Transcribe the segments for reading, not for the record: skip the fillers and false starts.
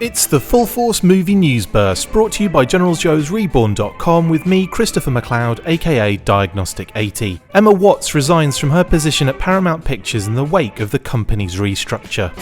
It's the Full Force Movie News Burst, brought to you by GeneralsJoes Reborn.com with me, Christopher McLeod AKA Diagnostic 80. Emma Watts resigns from her position at Paramount Pictures in the wake of the company's restructure.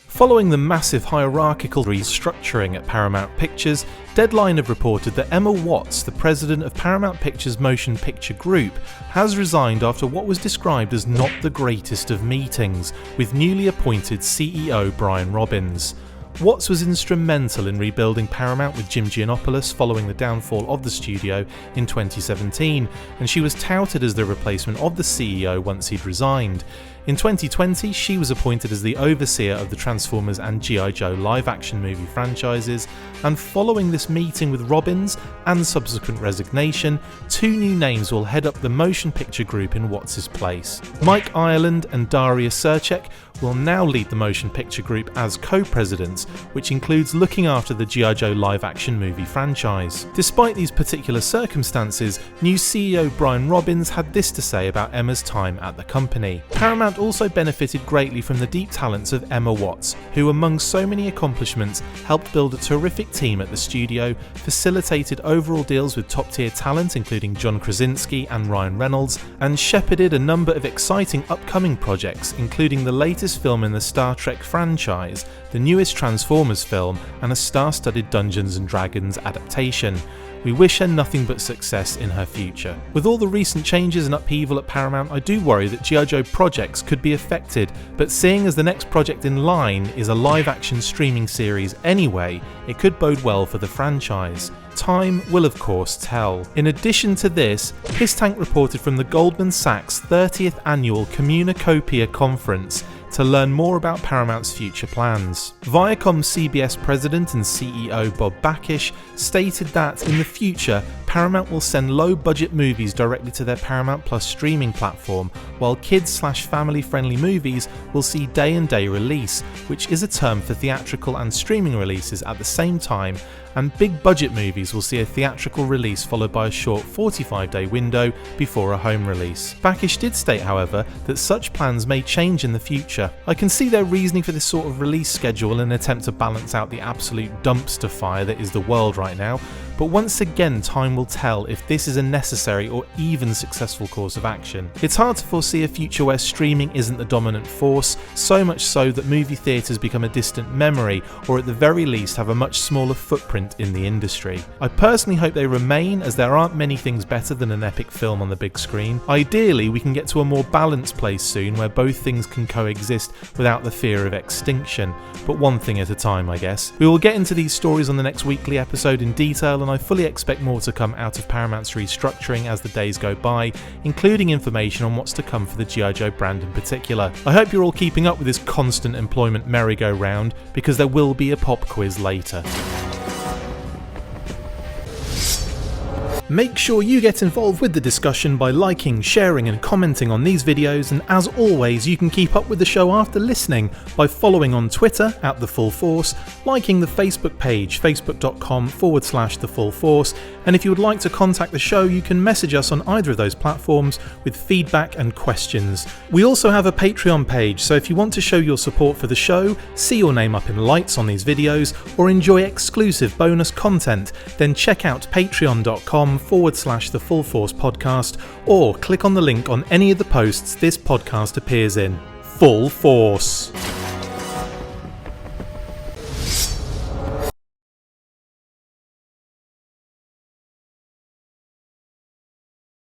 Following the massive hierarchical restructuring at Paramount Pictures, Deadline have reported that Emma Watts, the president of Paramount Pictures Motion Picture Group, has resigned after what was described as not the greatest of meetings with newly appointed CEO Brian Robbins. Watts was instrumental in rebuilding Paramount with Jim Giannopoulos following the downfall of the studio in 2017, and she was touted as the replacement of the CEO once he'd resigned. In 2020, she was appointed as the overseer of the Transformers and G.I. Joe live-action movie franchises, and following this meeting with Robbins and subsequent resignation, two new names will head up the motion picture group in Watts' place. Mike Ireland and Daria Serchek will now lead the motion picture group as co-presidents, which includes looking after the G.I. Joe live-action movie franchise. Despite these particular circumstances, new CEO Brian Robbins had this to say about Emma's time at the company. Paramount also benefited greatly from the deep talents of Emma Watts, who among so many accomplishments helped build a terrific team at the studio, facilitated overall deals with top-tier talent including John Krasinski and Ryan Reynolds, and shepherded a number of exciting upcoming projects including the latest film in the Star Trek franchise, the newest Transformers film, and a star-studded Dungeons & Dragons adaptation. We wish her nothing but success in her future. With all the recent changes and upheaval at Paramount, I do worry that G.I. Joe projects could be affected, but seeing as the next project in line is a live-action streaming series anyway, it could bode well for the franchise. Time will of course tell. In addition to this, HISSTANK reported from the Goldman Sachs 30th Annual Communicopia Conference to learn more about Paramount's future plans. Viacom CBS President and CEO Bob Bakish stated that in the future, Paramount will send low-budget movies directly to their Paramount Plus streaming platform, while kids/family-friendly movies will see day-and-day release, which is a term for theatrical and streaming releases at the same time, and big-budget movies will see a theatrical release followed by a short 45-day window before a home release. Bakish did state, however, that such plans may change in the future. I can see their reasoning for this sort of release schedule in an attempt to balance out the absolute dumpster fire that is the world right now, but once again time will tell if this is a necessary or even successful course of action. It's hard to foresee a future where streaming isn't the dominant force, so much so that movie theatres become a distant memory, or at the very least have a much smaller footprint in the industry. I personally hope they remain, as there aren't many things better than an epic film on the big screen. Ideally, we can get to a more balanced place soon where both things can coexist without the fear of extinction, but one thing at a time, I guess. We will get into these stories on the next weekly episode in detail, and I fully expect more to come out of Paramount's restructuring as the days go by, including information on what's to come for the G.I. Joe brand in particular. I hope you're all keeping up with this constant employment merry-go-round, because there will be a pop quiz later. Make sure you get involved with the discussion by liking, sharing and commenting on these videos, and as always you can keep up with the show after listening by following on Twitter @TheFullForce, liking the Facebook page facebook.com/TheFullForce, and if you would like to contact the show you can message us on either of those platforms with feedback and questions. We also have a Patreon page, so if you want to show your support for the show, see your name up in lights on these videos, or enjoy exclusive bonus content, then check out patreon.com/TheFullForce podcast, or click on the link on any of the posts this podcast appears in. Full Force!